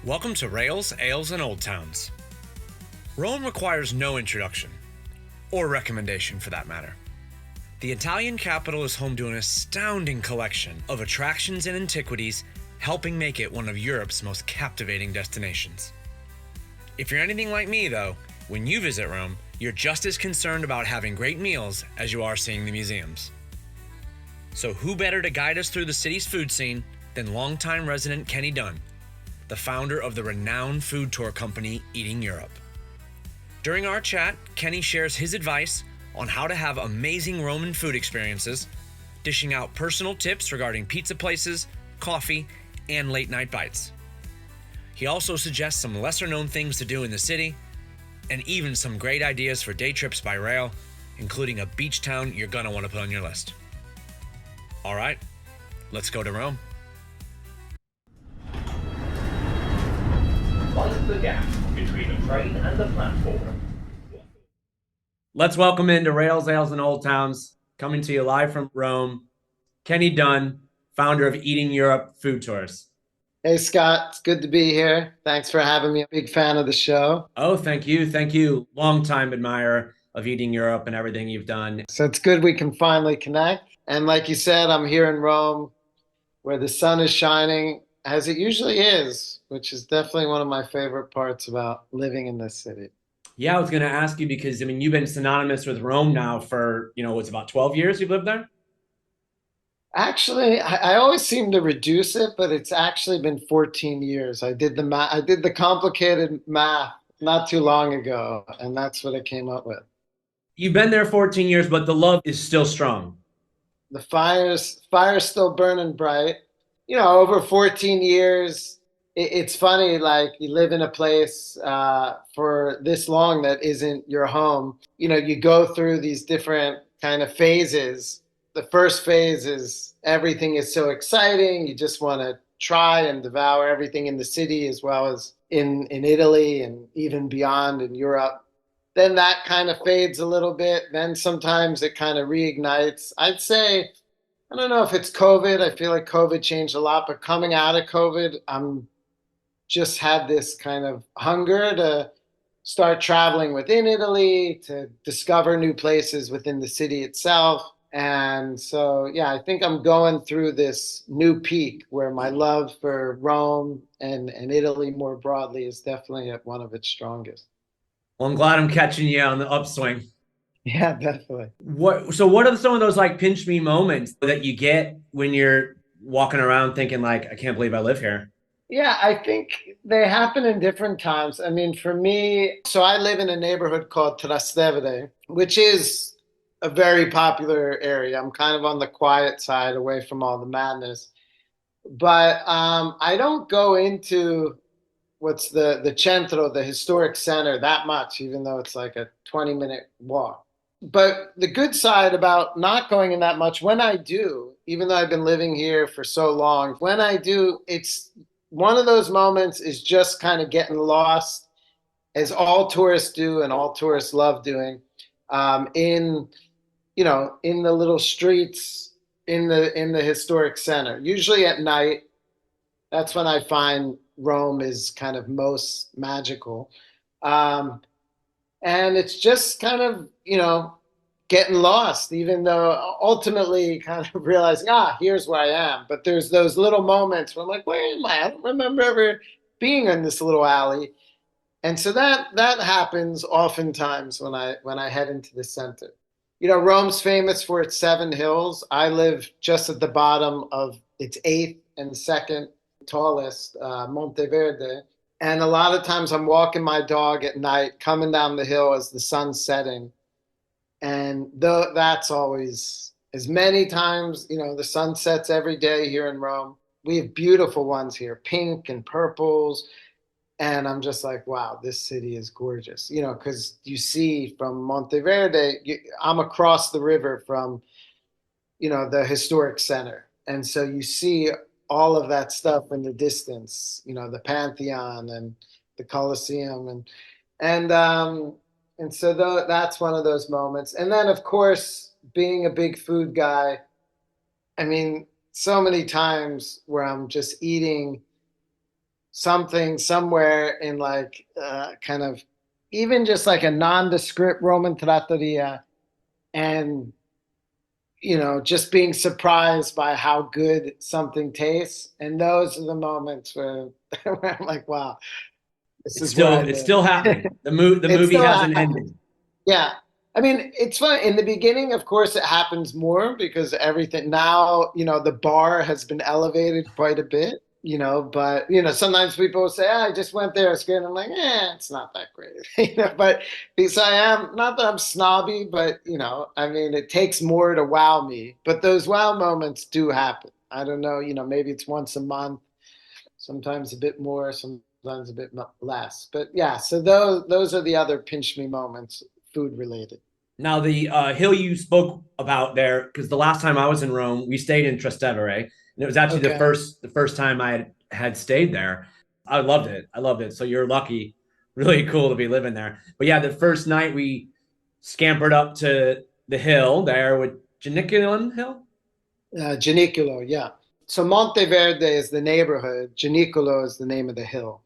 Welcome to Rails, Ales, and Old Towns. Rome requires no introduction, or recommendation for that matter. The Italian capital is home to an astounding collection of attractions and antiquities, helping make it one of Europe's most captivating destinations. If you're anything like me, though, when you visit Rome, you're just as concerned about having great meals as you are seeing the museums. So who better to guide us through the city's food scene than longtime resident Kenny Dunn, the founder of the renowned food tour company Eating Europe. During our chat, Kenny shares his advice on how to have amazing Roman food experiences, dishing out personal tips regarding pizza places, coffee, and late night bites. He also suggests some lesser known things to do in the city, and even some great ideas for day trips by rail, including a beach town you're gonna want to put on your list. All right, let's go to Rome. What is the gap between the train and the platform? Let's welcome into Rails, Ales, and Old Towns, coming to you live from Rome, Kenny Dunn, founder of Eating Europe Food Tours. Hey, Scott. It's good to be here. Thanks for having me. Big fan of the show. Oh, thank you. Thank you. Longtime admirer of Eating Europe and everything you've done. So it's good we can finally connect. And like you said, I'm here in Rome where the sun is shining as it usually is, which is definitely one of my favorite parts about living in this city. Yeah, I was going to ask you because, you've been synonymous with Rome now for, it's about 12 years you've lived there? Actually, I always seem to reduce it, but it's actually been 14 years. I did the complicated math not too long ago, and that's what I came up with. You've been there 14 years, but the love is still strong. The fire's still burning bright. Over 14 years, it's funny, like you live in a place for this long that isn't your home. You go through these different kind of phases. The first phase is everything is so exciting. You just want to try and devour everything in the city as well as in Italy and even beyond in Europe. Then that kind of fades a little bit. Then sometimes it kind of reignites. I'd say, I don't know if it's COVID. I feel like COVID changed a lot, but coming out of COVID, I'm just had this kind of hunger to start traveling within Italy, to discover new places within the city itself. And so, yeah, I think I'm going through this new peak where my love for Rome and Italy more broadly is definitely at one of its strongest. Well, I'm glad I'm catching you on the upswing. Yeah, definitely. What are some of those like pinch me moments that you get when you're walking around thinking like, I can't believe I live here? Yeah, I think they happen in different times. I mean, for me, so I live in a neighborhood called Trastevere, which is a very popular area. I'm kind of on the quiet side away from all the madness. But I don't go into what's the centro, the historic center, that much, even though it's like a 20-minute walk. But the good side about not going in that much, when I do, even though I've been living here for so long, when I do, it's one of those moments is just kind of getting lost, as all tourists do and all tourists love doing, in the little streets in the historic center. Usually at night, that's when I find Rome is kind of most magical. And it's just kind of, getting lost, even though ultimately kind of realizing, here's where I am. But there's those little moments where I'm like, where am I? I don't remember ever being in this little alley. And so that happens oftentimes when I head into the center. Rome's famous for its 7 hills. I live just at the bottom of its 8th and second tallest, Monteverde. And a lot of times I'm walking my dog at night, coming down the hill as the sun's setting. And that's always, as many times, the sun sets every day here in Rome. We have beautiful ones here, pink and purples. And I'm just like, wow, this city is gorgeous. Because you see from Monteverde, I'm across the river from, the historic center. And so you see all of that stuff in the distance, the Pantheon and the Colosseum. And so that's one of those moments. And then, of course, being a big food guy, I mean, so many times where I'm just eating something somewhere in like kind of even just like a nondescript Roman trattoria, and just being surprised by how good something tastes. And those are the moments where, where I'm like, wow, this is where I It's live. still happening. The It movie still hasn't happens. ended. Yeah. I mean, it's fun. In the beginning, of course, it happens more because everything now, the bar has been elevated quite a bit, but, sometimes people say, I just went there. It's good. I'm like, it's not that great, but because I am, not that I'm snobby, but, I mean, it takes more to wow me, but those wow moments do happen. I don't know, maybe it's once a month, sometimes a bit more, sometimes a bit less. But yeah, so those are the other pinch me moments, food related. Now, the hill you spoke about there, because the last time I was in Rome, we stayed in Trastevere, and it was actually Okay. the first time I had stayed there. I loved it. I loved it. So you're lucky. Really cool to be living there. But yeah, the first night we scampered up to the hill there with Janiculum Hill. Gianicolo, yeah. So Monteverde is the neighborhood. Gianicolo is the name of the hill.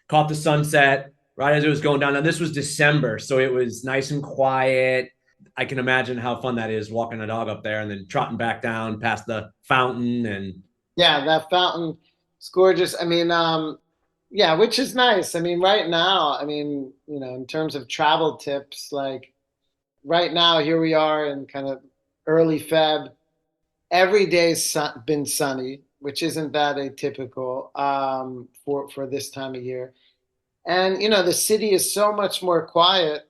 Caught the sunset right as it was going down. Now this was December, so it was nice and quiet. I can imagine how fun that is walking a dog up there and then trotting back down past the fountain and Yeah, that fountain is gorgeous. I mean, yeah, which is nice. I mean, right now, I mean, in terms of travel tips, like right now, here we are in kind of early Feb. Every day's been sunny, which isn't that atypical for this time of year. And the city is so much more quiet.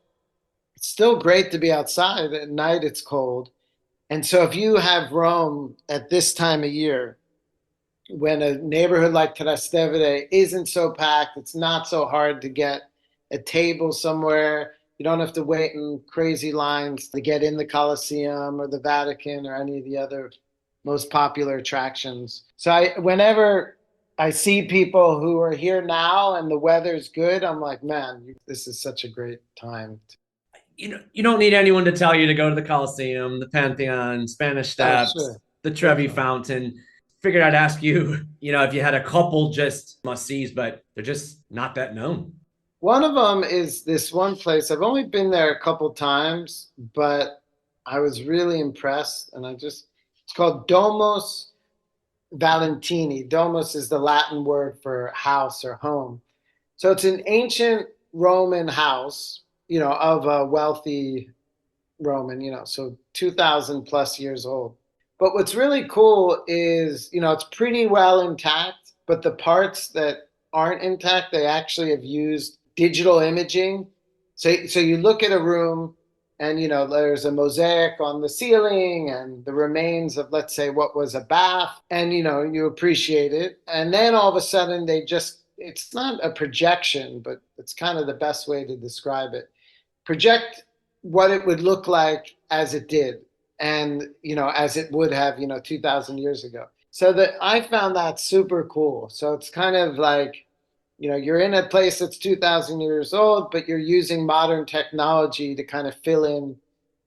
It's still great to be outside. At night, it's cold. And so, if you have Rome at this time of year, when a neighborhood like Trastevere isn't so packed, it's not so hard to get a table somewhere. You don't have to wait in crazy lines to get in the Colosseum or the Vatican or any of the other most popular attractions. So whenever I see people who are here now and the weather's good, I'm like, man, this is such a great time. you don't need anyone to tell you to go to the Coliseum, the Pantheon, Spanish Oh, Steps, sure, the Trevi definitely. Fountain. Figured I'd ask you, if you had a couple just must sees, but they're just not that known. One of them is this one place. I've only been there a couple times, but I was really impressed. And it's called Domus Valentini. Domus is the Latin word for house or home. So it's an ancient Roman house, of a wealthy Roman, so 2000 plus years old. But what's really cool is, it's pretty well intact, but the parts that aren't intact, they actually have used digital imaging. So you look at a room and, there's a mosaic on the ceiling and the remains of, let's say, what was a bath, and, you appreciate it. And then all of a sudden it's not a projection, but it's kind of the best way to describe it. Project what it would look like as it did, and as it would have 2000 years ago. So that I found that super cool. So it's kind of like you're in a place that's 2000 years old, but you're using modern technology to kind of fill in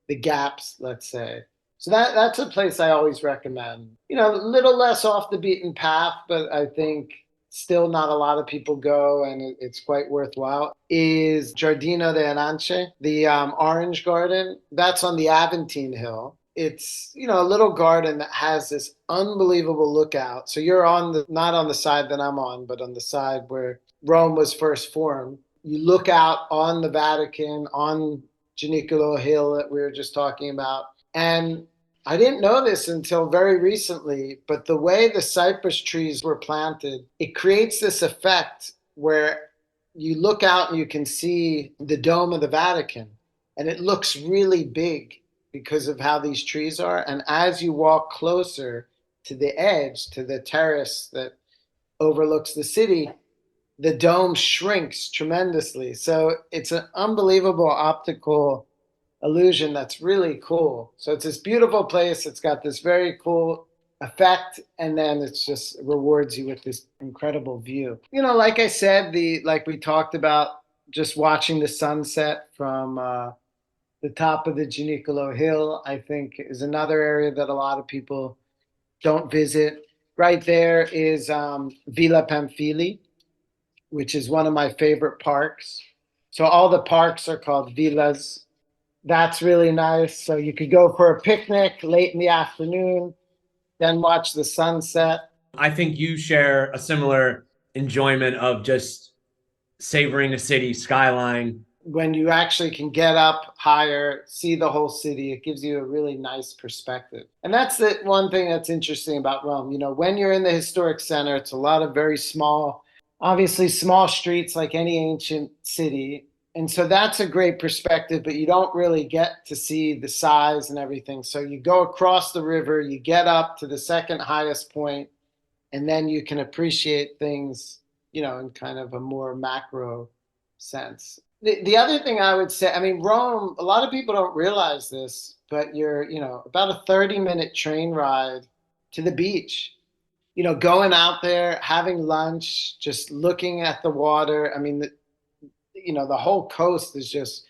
the gaps, let's say. So that's a place I always recommend. A little less off the beaten path, but I think still not a lot of people go, and it's quite worthwhile, is Giardino de Arance, the orange garden. That's on the Aventine Hill. It's, a little garden that has this unbelievable lookout. So you're not on the side that I'm on, but on the side where Rome was first formed. You look out on the Vatican, on Gianicolo Hill that we were just talking about. And I didn't know this until very recently, but the way the cypress trees were planted, it creates this effect where you look out and you can see the dome of the Vatican, and it looks really big because of how these trees are. And as you walk closer to the edge, to the terrace that overlooks the city, the dome shrinks tremendously. So it's an unbelievable optical illusion that's really cool. So it's this beautiful place. It's got this very cool effect, and then it's just rewards you with this incredible view. Like I said, like we talked about, just watching the sunset from the top of the Gianicolo Hill, I think, is another area that a lot of people don't visit. Right there is Villa Pamphili, which is one of my favorite parks. So all the parks are called villas. That's really nice. So you could go for a picnic late in the afternoon, then watch the sunset. I think you share a similar enjoyment of just savoring a city skyline. When you actually can get up higher, see the whole city, it gives you a really nice perspective. And that's the one thing that's interesting about Rome. You know, when you're in the historic center, it's a lot of very small, obviously small streets like any ancient city. And so that's a great perspective, but you don't really get to see the size and everything. So you go across the river, you get up to the second highest point, and then you can appreciate things, you know, in kind of a more macro sense. The other thing I would say, I mean, Rome, a lot of people don't realize this, but you're, you know, about a 30-minute train ride to the beach. You know, going out there, having lunch, just looking at the water. I mean, you know, the whole coast is just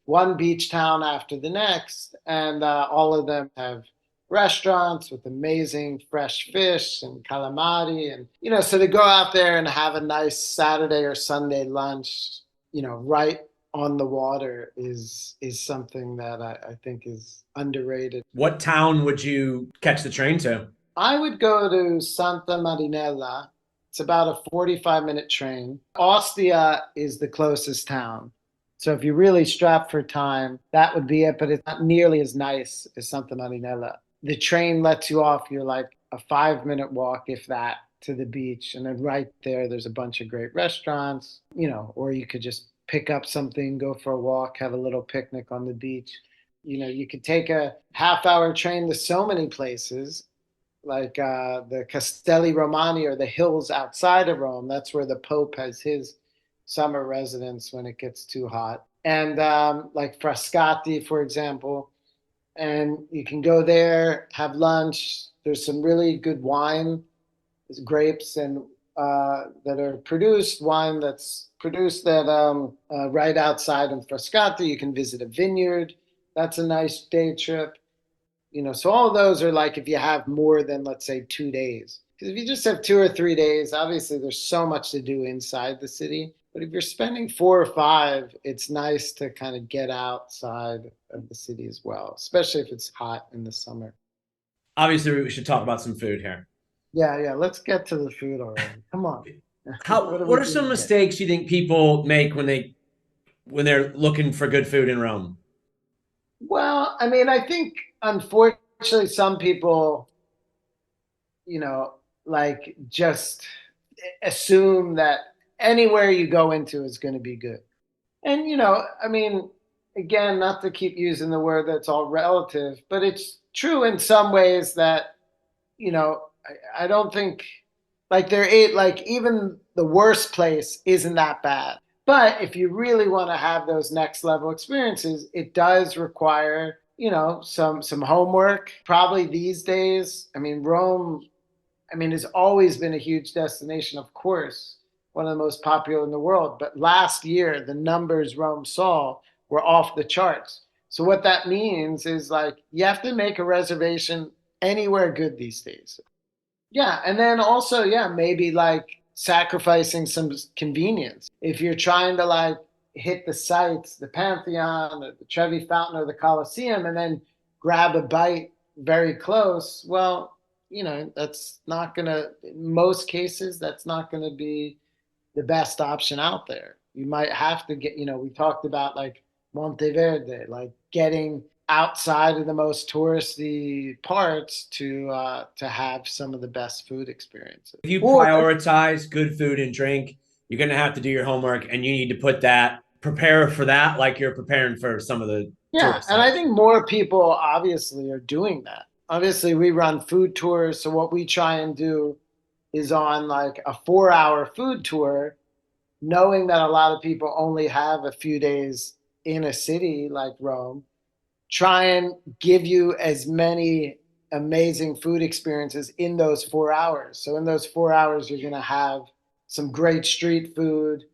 one beach town after the next, and all of them have restaurants with amazing fresh fish and calamari, and you know, so to go out there and have a nice Saturday or Sunday lunch, you know, right on the water is something that I think is underrated. What town would you catch the train to? I would go to Santa Marinella. It's about a 45-minute train. Ostia is the closest town. So if you're really strapped for time, that would be it, but it's not nearly as nice as Santa Marinella. The train lets you off. You're like a 5-minute walk, if that, to the beach. And then right there, there's a bunch of great restaurants, you know, or you could just pick up something, go for a walk, have a little picnic on the beach. You know, you could take a half-hour train to so many places, like the Castelli Romani, or the hills outside of Rome. That's where the Pope has his summer residence when it gets too hot. And like Frascati, for example. And you can go there, have lunch. There's some really good wine, there's grapes and that are produced, wine that's produced that right outside in Frascati. You can visit a vineyard. That's a nice day trip. You know, so all of those are like if you have more than, let's say, 2 days. Because if you just have 2 or 3 days, obviously there's so much to do inside the city. But if you're spending 4 or 5, it's nice to kind of get outside of the city as well, especially if it's hot in the summer. Obviously, we should talk about some food here. Yeah, let's get to the food already. Come on. What are some mistakes you think people make when they're looking for good food in Rome? Well, I mean, I think unfortunately some people, you know, like just assume that anywhere you go into is going to be good. And, you know, I mean, again, not to keep using the word that's all relative, but it's true in some ways that, you know, I don't think like like even the worst place isn't that bad. But if you really want to have those next level experiences, it does require, you know, some homework. Probably these days, I mean, Rome, I mean, has always been a huge destination, of course, one of the most popular in the world. But last year, the numbers Rome saw were off the charts. So what that means is like you have to make a reservation anywhere good these days. Yeah, and then also, yeah, maybe like sacrificing some convenience. If you're trying to like hit the sites, the Pantheon, the Trevi Fountain, or the Colosseum, and then grab a bite very close, well, you know, that's not gonna, in most cases, that's not gonna be the best option out there. You might have to get, you know, we talked about like Monteverde, like getting outside of the most touristy parts to have some of the best food experiences. If you prioritize good food and drink, you're going to have to do your homework, and you need to prepare for that like you're preparing for some of the Yeah, tourist and I sites. think more people obviously are doing that. Obviously, we run food tours, so what we try and do is on like a 4-hour food tour, knowing that a lot of people only have a few days in a city like Rome, try and give you as many amazing food experiences in those 4 hours. So in those 4 hours, you're going to have some great street food.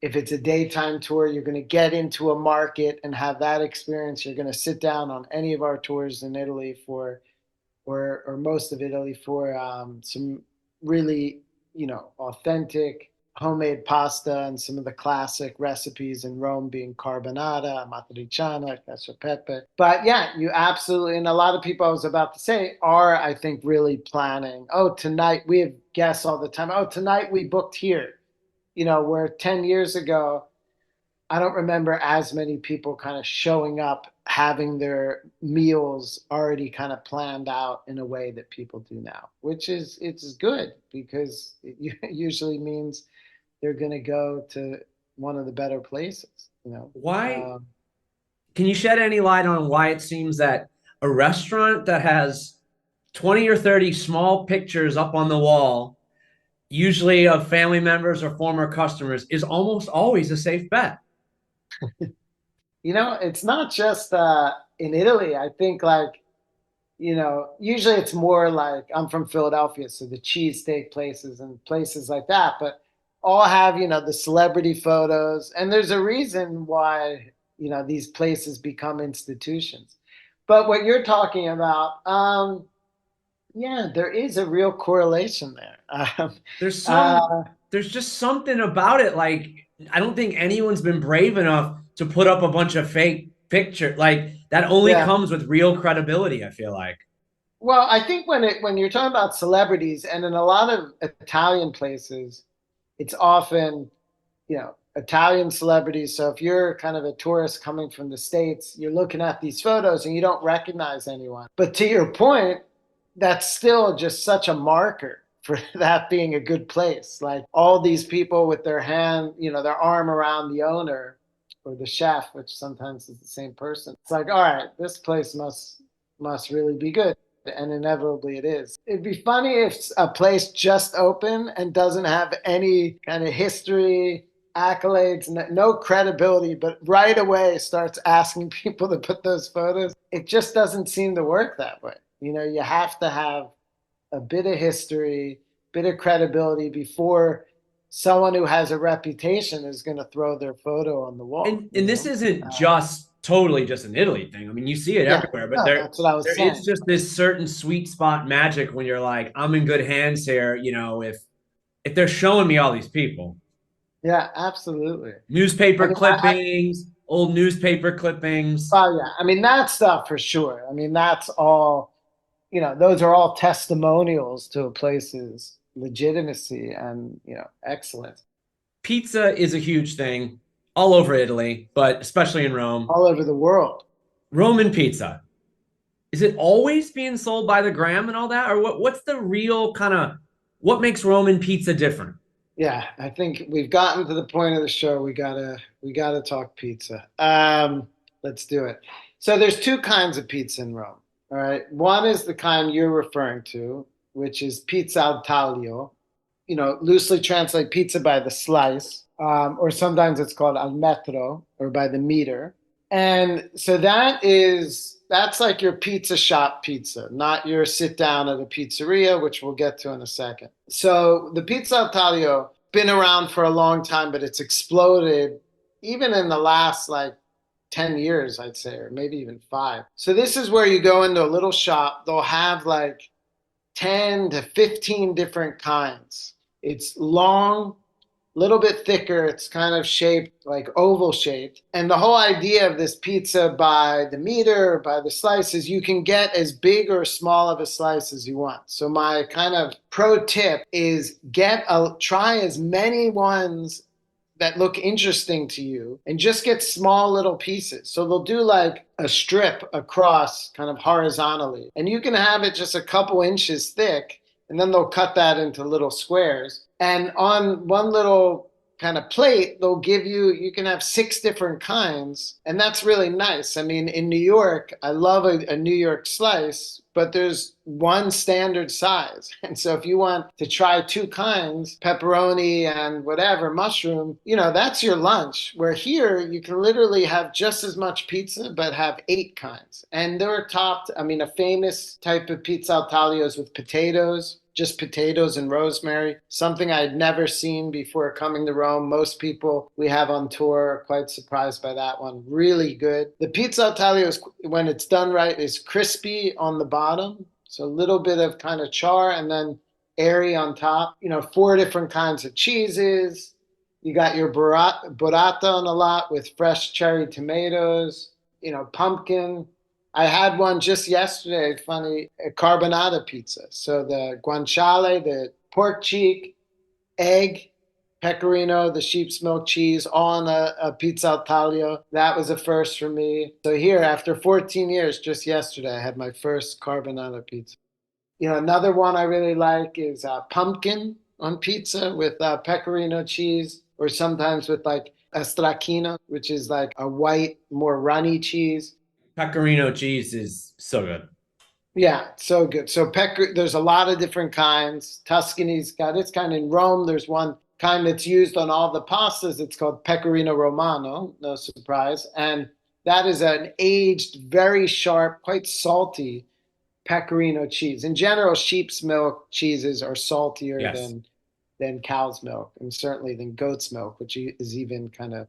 If it's a daytime tour, you're going to get into a market and have that experience. You're going to sit down on any of our tours in Italy for, or most of Italy for some really, you know, authentic homemade pasta and some of the classic recipes in Rome being carbonara, amatriciana, cacio pepe. But yeah, you absolutely, and a lot of people I was about to say are, I think, really planning. Oh, tonight we have guests all the time. Oh, tonight we booked here. Where 10 years ago, I don't remember as many people kind of showing up, having their meals already kind of planned out in a way that people do now, which is it's good because it usually means they're going to go to one of the better places. Why can you shed any light on why it seems that a restaurant that has 20 or 30 small pictures up on the wall, usually of family members or former customers, is almost always a safe bet? It's not just in Italy. I think usually it's more like I'm from Philadelphia, so the cheesesteak places and places like that, but all have, the celebrity photos. And there's a reason why, these places become institutions. But what you're talking about, yeah, there is a real correlation there. There's some Uh, there's just something about it. Like, I don't think anyone's been brave enough to put up a bunch of fake picture. Like, that only yeah. comes with real credibility, I feel like. Well, I think when you're talking about celebrities, and in a lot of Italian places, it's often, Italian celebrities. So if you're kind of a tourist coming from the States, you're looking at these photos and you don't recognize anyone. But to your point, that's still just such a marker for that being a good place. Like all these people with their hand, their arm around the owner or the chef, which sometimes is the same person. It's like, all right, this place must really be good. And inevitably it is. It'd be funny if a place just opened and doesn't have any kind of history, accolades, no credibility, but right away starts asking people to put those photos. It just doesn't seem to work that way. You have to have a bit of history, bit of credibility before someone who has a reputation is going to throw their photo on the wall. And this isn't just totally just an Italy thing. I mean, you see it Yeah, everywhere, but no, there that's what I was there is saying. just this certain sweet spot magic when you're like, I'm in good hands here, if they're showing me all these people. Yeah, absolutely. I Newspaper mean, clippings, old newspaper clippings. oh yeah, I mean that stuff for sure. I mean that's all. Those are all testimonials to a place's legitimacy and excellence Pizza is a huge thing all over Italy, but especially in Rome. all over the world. Roman pizza. Is it always being sold by the gram and all that? Or what's the real kind of what makes Roman pizza different? Yeah, I think we've gotten to the point of the show. We gotta talk pizza. Let's do it. So there's two kinds of pizza in Rome. All right, one is the kind you're referring to, which is pizza al taglio. Loosely translate pizza by the slice, or sometimes it's called al metro or by the meter. And so that's like your pizza shop pizza, not your sit down at a pizzeria, which we'll get to in a second. So the pizza al taglio been around for a long time, but it's exploded even in the last like 10 years, I'd say, or maybe even 5. So this is where you go into a little shop, they'll have like 10 to 15 different kinds. It's long, little bit thicker. It's kind of shaped like oval shaped. And the whole idea of this pizza by the meter, by the slices, you can get as big or small of a slice as you want. So my kind of pro tip is try as many ones that look interesting to you and just get small little pieces. So they'll do like a strip across kind of horizontally, and you can have it just a couple inches thick, and then they'll cut that into little squares. And on one little kind of plate, you can have 6 different kinds. And that's really nice. I mean, in New York, I love a New York slice, but there's one standard size. And so if you want to try 2 kinds, pepperoni and whatever, mushroom, that's your lunch. Where here, you can literally have just as much pizza, but have 8 kinds. And they're topped, I mean, a famous type of pizza al taglio is with potatoes, just potatoes and rosemary, something I'd never seen before coming to Rome. Most people we have on tour are quite surprised by that one. Really good. The pizza al taglio, when it's done right, is crispy on the bottom. So a little bit of kind of char and then airy on top. 4 different kinds of cheeses. You got your burrata on a lot with fresh cherry tomatoes, pumpkin. I had one just yesterday, funny, a carbonara pizza. So the guanciale, the pork cheek, egg, pecorino, the sheep's milk cheese on a pizza al taglio. That was a first for me. So here, after 14 years, just yesterday, I had my first carbonara pizza. Another one I really like is pumpkin on pizza with pecorino cheese, or sometimes with like a stracchino, which is like a white, more runny cheese. Pecorino cheese is so good. Yeah, so good. So there's a lot of different kinds. Tuscany's got its kind. In Rome, there's one kind that's used on all the pastas. It's called pecorino romano, no surprise. And that is an aged, very sharp, quite salty pecorino cheese. In general, sheep's milk cheeses are saltier Yes. than cow's milk, and certainly than goat's milk, which is even kind of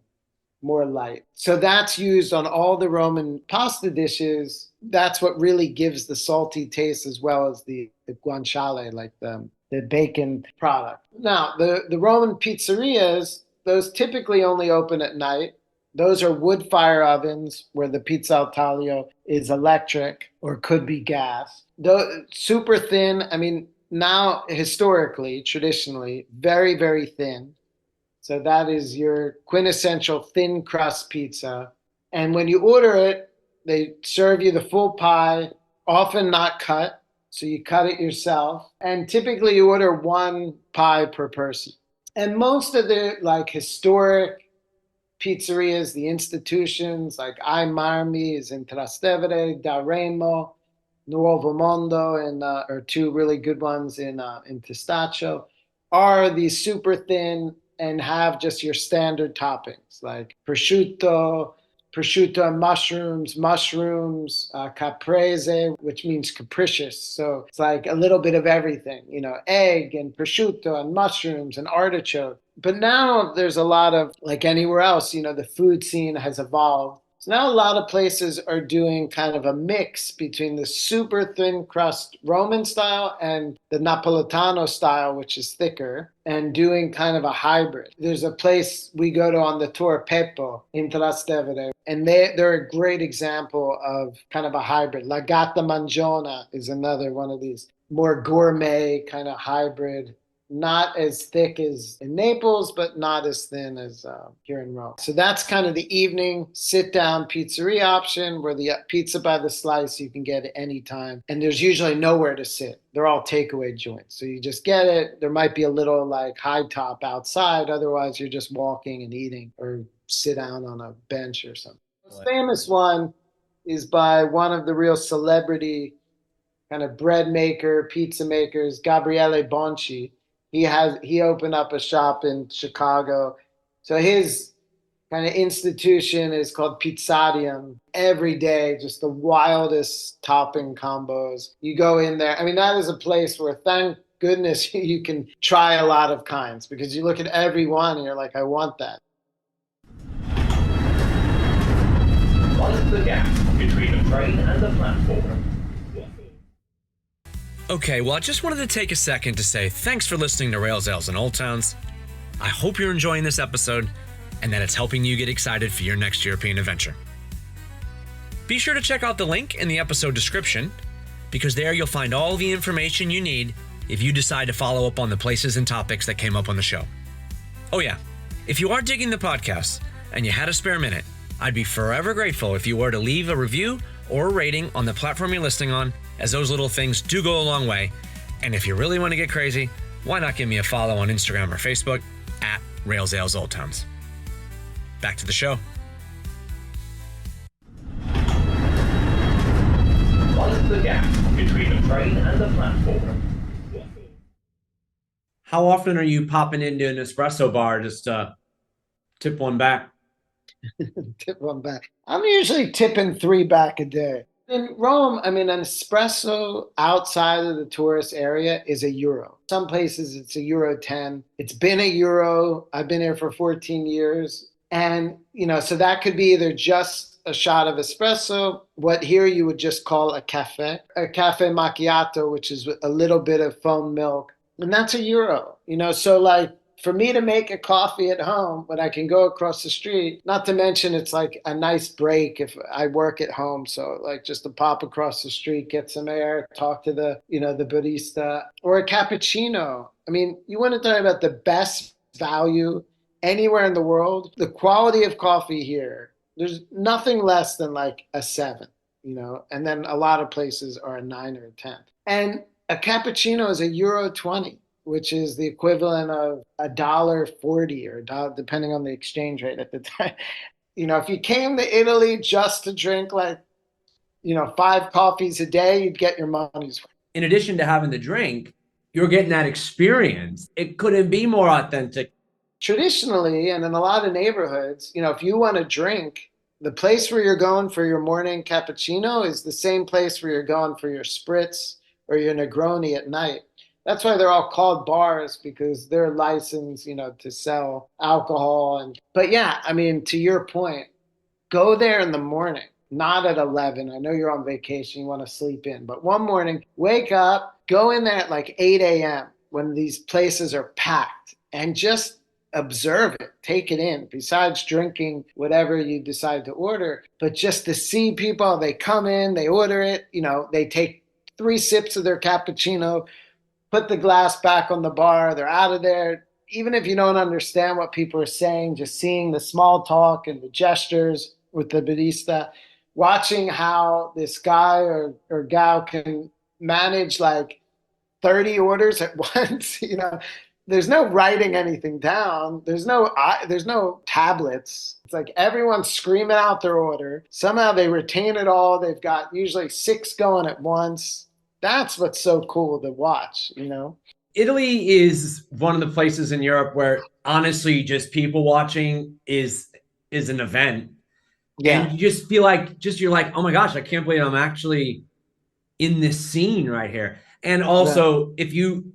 more light. So that's used on all the Roman pasta dishes. That's what really gives the salty taste, as well as the guanciale, like the bacon product. Now, the Roman pizzerias, those typically only open at night. Those are wood fire ovens where the pizza al taglio is electric or could be gas. Super thin. I mean, now historically, traditionally, very, very thin. So that is your quintessential thin crust pizza. And when you order it, they serve you the full pie, often not cut. So you cut it yourself. And typically you order one pie per person. And most of the like historic pizzerias, the institutions like I Marmi is in Trastevere, Da Remo, Nuovo Mondo, and are two really good ones in Testaccio, are these super thin and have just your standard toppings like prosciutto and mushrooms, caprese, which means capricious. So it's like a little bit of everything, egg and prosciutto and mushrooms and artichoke. But now there's a lot of, like anywhere else, the food scene has evolved. So now a lot of places are doing kind of a mix between the super thin crust Roman style and the Napolitano style, which is thicker, and doing kind of a hybrid. There's a place we go to on the tour, Peppo, in Trastevere, and they're a great example of kind of a hybrid. La Gatta Mangiona is another one of these more gourmet kind of hybrid. Not as thick as in Naples, but not as thin as here in Rome. So that's kind of the evening sit-down pizzeria option where the pizza by the slice you can get at any time. And there's usually nowhere to sit. They're all takeaway joints. So you just get it. There might be a little like high top outside. Otherwise, you're just walking and eating or sit down on a bench or something. The most famous one is by one of the real celebrity kind of bread maker, pizza makers, Gabriele Bonci. He opened up a shop in Chicago. So his kind of institution is called Pizzarium. Every day, just the wildest topping combos. You go in there. I mean, that is a place where, thank goodness, you can try a lot of kinds, because you look at every one and you're like, I want that. What is the gap between the train and the platform? Okay, well, I just wanted to take a second to say thanks for listening to Rails, Ales, and Old Towns. I hope you're enjoying this episode and that it's helping you get excited for your next European adventure. Be sure to check out the link in the episode description, because there you'll find all the information you need if you decide to follow up on the places and topics that came up on the show. Oh yeah, if you are digging the podcast and you had a spare minute, I'd be forever grateful if you were to leave a review or a rating on the platform you're listening on, as those little things do go a long way. And if you really want to get crazy, why not give me a follow on Instagram or Facebook at Rails, Ales, Old Towns. Back to the show. What is the gap between the train and the platform? How often are you popping into an espresso bar just to tip one back? Tip one back. I'm usually tipping 3 back a day. In Rome, I mean, an espresso outside of the tourist area is €1. Some places it's €1.10. It's been €1. I've been here for 14 years. And, so that could be either just a shot of espresso, what here you would just call a cafe macchiato, which is a little bit of foam milk, And that's €1. So like for me to make a coffee at home when I can go across the street, not to mention it's like a nice break if I work at home. So like just to pop across the street, get some air, talk to the barista or a cappuccino. I mean, you want to talk about the best value anywhere in the world. The quality of coffee here, there's nothing less than like a 7, and then a lot of places are a 9 or a 10. And a cappuccino is €1.20, which is the equivalent of $1.40 or a dollar, depending on the exchange rate at the time. If you came to Italy just to drink like, 5 coffees a day, you'd get your money's worth. In addition to having the drink, you're getting that experience. It couldn't be more authentic. Traditionally, and in a lot of neighborhoods, if you want to drink, the place where you're going for your morning cappuccino is the same place where you're going for your spritz or your Negroni at night. That's why they're all called bars, because they're licensed, to sell alcohol. But yeah, I mean, to your point, go there in the morning, not at 11. I know you're on vacation, you want to sleep in, but one morning, wake up, go in there at like 8 a.m. when these places are packed and just observe it, take it in, besides drinking whatever you decide to order. But just to see people, they come in, they order it, they take 3 sips of their cappuccino, put the glass back on the bar, they're out of there. Even if you don't understand what people are saying, just seeing the small talk and the gestures with the barista, watching how this guy or gal can manage like 30 orders at once. There's no writing anything down. There's no tablets. It's like everyone's screaming out their order. Somehow they retain it all. They've got usually 6 going at once. That's what's so cool to watch. Italy is one of the places in Europe where honestly just people watching is an event. Yeah. And you just feel like you're like, oh my gosh, I can't believe I'm actually in this scene right here. And also, if you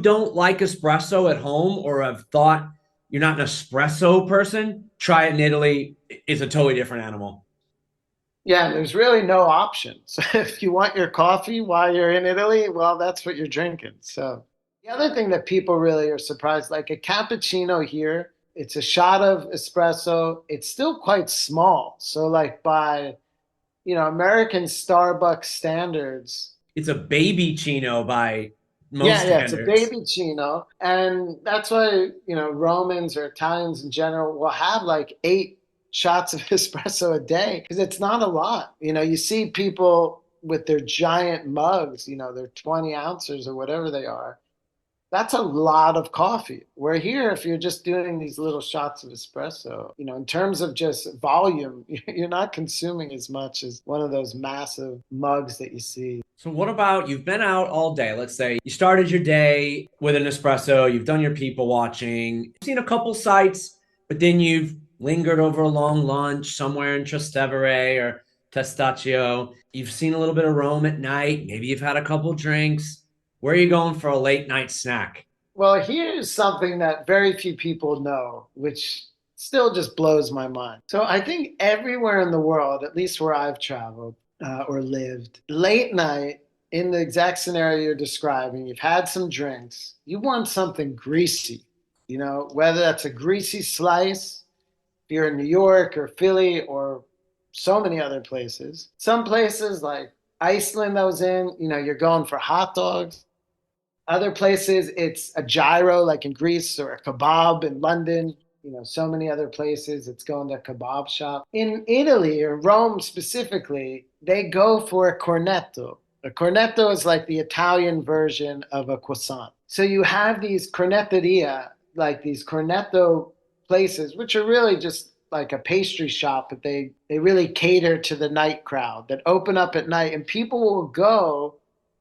don't like espresso at home or have thought you're not an espresso person, try it in Italy. It's a totally different animal. Yeah, there's really no options. If you want your coffee while you're in Italy, well, that's what you're drinking. So the other thing that people really are surprised, like a cappuccino here, it's a shot of espresso. It's still quite small. So like by, American Starbucks standards. It's a baby chino by most Yeah, standards. it's a baby chino. And that's why, Romans or Italians in general will have like 8 shots of espresso a day because it's not a lot. You see people with their giant mugs, their 20 ounces or whatever they are. That's a lot of coffee. Where here, if you're just doing these little shots of espresso, in terms of just volume, you're not consuming as much as one of those massive mugs that you see. So what about you've been out all day? Let's say you started your day with an espresso, you've done your people watching, you've seen a couple sites, but then you've lingered over a long lunch somewhere in Trastevere or Testaccio. You've seen a little bit of Rome at night. Maybe you've had a couple drinks. Where are you going for a late night snack? Well, here's something that very few people know, which still just blows my mind. So I think everywhere in the world, at least where I've traveled or lived, late night in the exact scenario you're describing, you've had some drinks, you want something greasy, whether that's a greasy slice, if you're in New York or Philly or so many other places. Some places like Iceland I was in, you're going for hot dogs. Other places, it's a gyro, like in Greece, or a kebab in London. So many other places, it's going to a kebab shop. In Italy or Rome specifically, they go for a cornetto. A cornetto is like the Italian version of a croissant. So you have these cornetteria, like these cornetto places, which are really just like a pastry shop, but they really cater to the night crowd that open up at night, and people will go,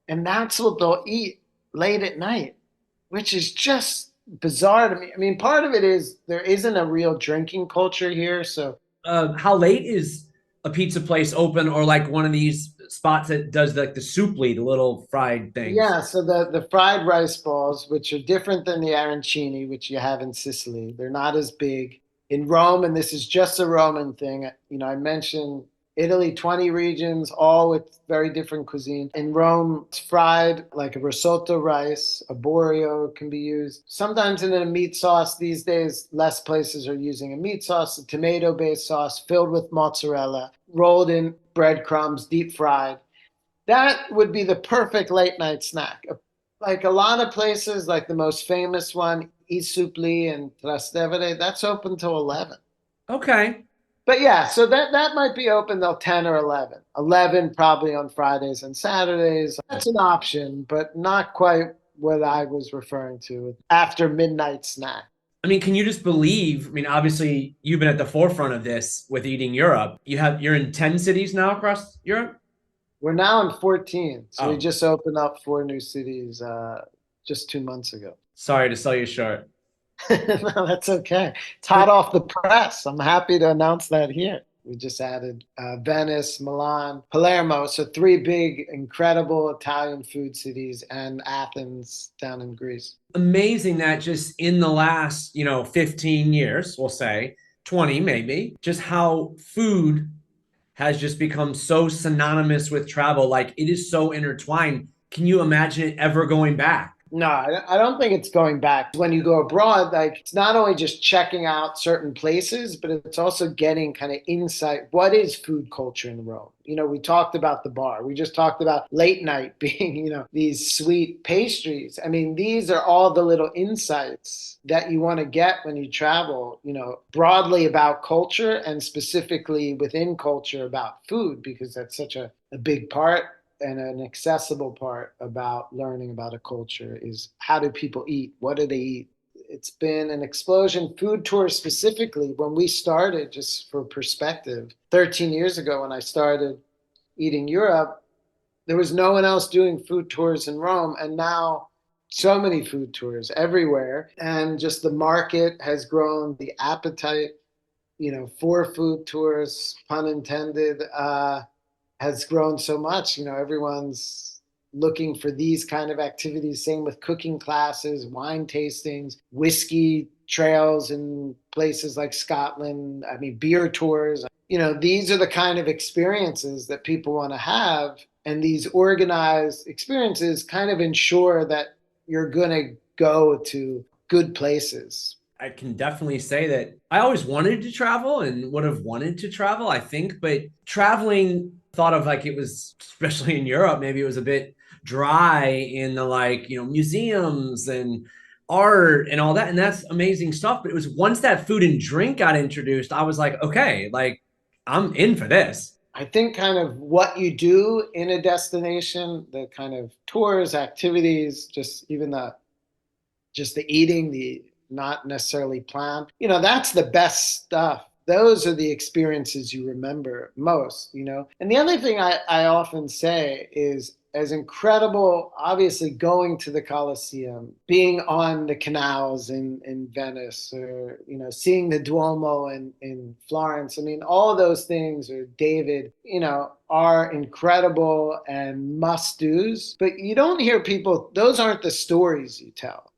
and that's what they'll eat late at night, which is just bizarre to me. I mean, part of it is there isn't a real drinking culture here. So, how late is a pizza place open, or like one of these spots that does like the soupli, the little fried things? Yeah, so the fried rice balls, which are different than the arancini, which you have in Sicily, they're not as big. In Rome, and this is just a Roman thing, I mentioned Italy, 20 regions, all with very different cuisine. In Rome, it's fried like a risotto rice, a borio can be used. Sometimes in a meat sauce these days, less places are using a meat sauce, a tomato-based sauce filled with mozzarella, rolled in breadcrumbs, deep fried. That would be the perfect late night snack. Like a lot of places, like the most famous one, Isupli and Trastevere, that's open till 11. Okay. But yeah, so that might be open till 10 or 11. 11 probably on Fridays and Saturdays. That's an option, but not quite what I was referring to after midnight snack. I mean, can you just believe? I mean, obviously, you've been at the forefront of this with Eating Europe. You're in 10 cities now across Europe. We're now in 14. So we Oh, just opened up 4 new cities just 2 months ago. sorry to sell you short. No, that's okay. It's hot off the press. I'm happy to announce that here. We just added Venice, Milan, Palermo. So three big, incredible Italian food cities, and Athens down in Greece. Amazing that just in the last, 15 years, we'll say 20 maybe, just how food has just become so synonymous with travel. Like it is so intertwined. Can you imagine it ever going back? No, I don't think it's going back. When you go abroad, like it's not only just checking out certain places, but it's also getting kind of insight. What is food culture in Rome? We talked about the bar. We just talked about late night being, these sweet pastries. I mean, these are all the little insights that you want to get when you travel, broadly about culture and specifically within culture about food, because that's such a big part and an accessible part about learning about a culture is how do people eat? What do they eat? It's been an explosion. Food tours specifically, when we started, just for perspective, 13 years ago when I started Eating Europe, there was no one else doing food tours in Rome. And now so many food tours everywhere. And just the market has grown, the appetite, for food tours, pun intended, has grown so much. Everyone's looking for these kind of activities. Same with cooking classes, wine tastings, whiskey trails in places like Scotland. I mean, beer tours. These are the kind of experiences that people want to have. And these organized experiences kind of ensure that you're going to go to good places. I can definitely say that I always wanted to travel and would have wanted to travel, I think, but traveling thought of like it was, especially in Europe, maybe it was a bit dry in the museums and art and all that. And that's amazing stuff. But it was once that food and drink got introduced, I was like, okay, like I'm in for this. I think kind of what you do in a destination, the kind of tours, activities, just even the eating, the not necessarily planned. That's the best stuff. Those are the experiences you remember most. And the other thing I often say is, as incredible, obviously, going to the Colosseum, being on the canals in Venice, or, seeing the Duomo in Florence. I mean, all of those things, or David, are incredible and must-dos. But you don't hear people, those aren't the stories you tell,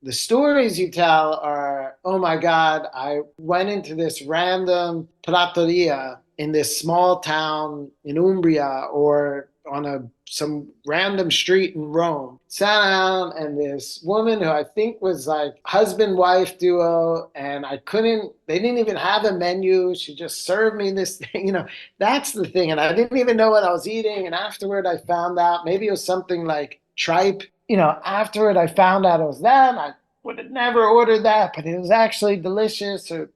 The stories you tell are, oh my God, I went into this random trattoria in this small town in Umbria or on some random street in Rome, sat down, and this woman who I think was like husband-wife duo, and they didn't even have a menu. She just served me this thing, that's the thing. And I didn't even know what I was eating. And afterward, I found out maybe it was something like tripe. Afterward, I found out it was that. I would have never ordered that, but it was actually delicious. Or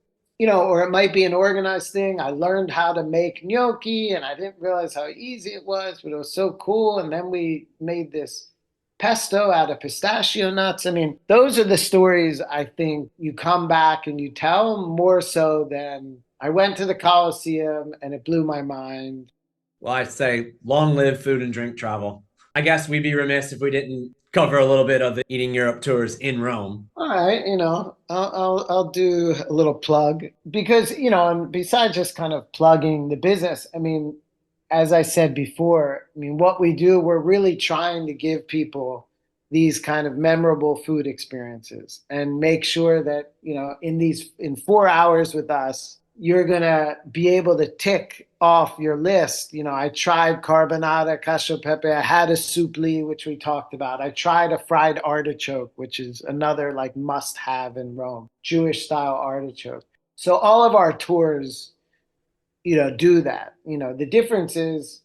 it might be an organized thing. I learned how to make gnocchi and I didn't realize how easy it was, but it was so cool. And then we made this pesto out of pistachio nuts. I mean, those are the stories I think you come back and you tell more so than I went to the Colosseum and it blew my mind. Well, I'd say long live food and drink travel. I guess we'd be remiss if we didn't cover a little bit of the Eating Europe tours in Rome. All right, I'll do a little plug because and besides just kind of plugging the business, I mean, as I said before, I mean, what we do, we're really trying to give people these kind of memorable food experiences and make sure that in 4 hours with us, you're going to be able to tick off your list. You know, I tried carbonara, cacio e pepe. I had a soupli, which we talked about. I tried a fried artichoke, which is another like must have in Rome, Jewish style artichoke. So all of our tours, you know, do that. You know, the difference is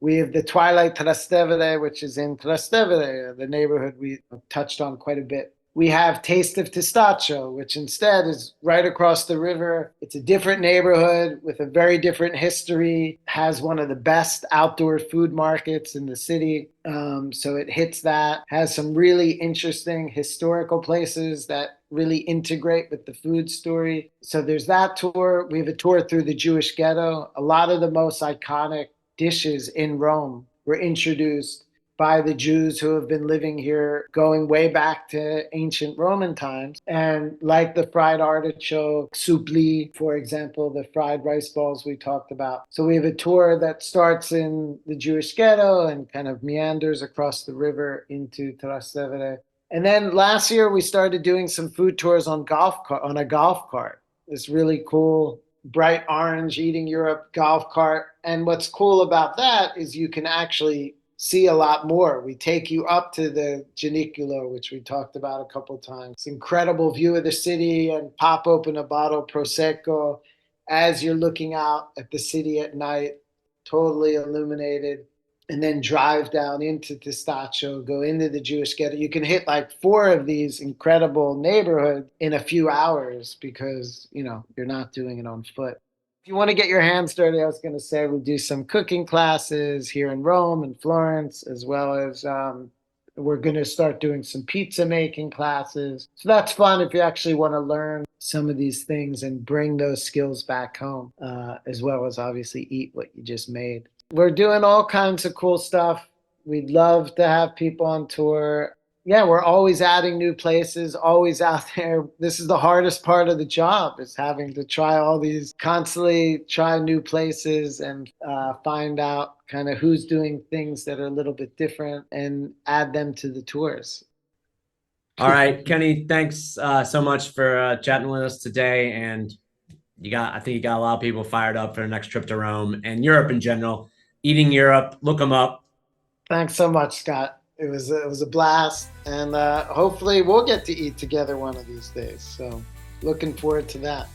we have the Twilight Trastevere, which is in Trastevere, the neighborhood we touched on quite a bit. We have Taste of Testaccio, which instead is right across the river. It's a different neighborhood with a very different history, has one of the best outdoor food markets in the city. So it hits that, has some really interesting historical places that really integrate with the food story. So there's that tour. We have a tour through the Jewish ghetto. A lot of the most iconic dishes in Rome were introduced by the Jews who have been living here going way back to ancient Roman times. And like the fried artichoke, soupli, for example, the fried rice balls we talked about. So we have a tour that starts in the Jewish ghetto and kind of meanders across the river into Trastevere. And then last year we started doing some food tours on a golf cart. This really cool bright orange Eating Europe golf cart. And what's cool about that is you can actually see a lot more. We take you up to the Gianiculo, which we talked about a couple times. It's an incredible view of the city, and pop open a bottle of Prosecco as you're looking out at the city at night, totally illuminated, and then drive down into Testaccio, go into the Jewish ghetto. You can hit like 4 of these incredible neighborhoods in a few hours because, you know, you're not doing it on foot. If you want to get your hands dirty, I was going to say we'll do some cooking classes here in Rome and Florence, as well as we're going to start doing some pizza making classes. So that's fun if you actually want to learn some of these things and bring those skills back home, as well as obviously eat what you just made. We're doing all kinds of cool stuff. We'd love to have people on tour. Yeah, we're always adding new places, always out there. This is the hardest part of the job, is having to constantly try new places and find out kind of who's doing things that are a little bit different and add them to the tours. All right, Kenny, thanks so much for chatting with us today. And I think you got a lot of people fired up for the next trip to Rome and Europe in general. Eating Europe, look them up. Thanks so much, Scott. It was a blast, and hopefully we'll get to eat together one of these days. So looking forward to that.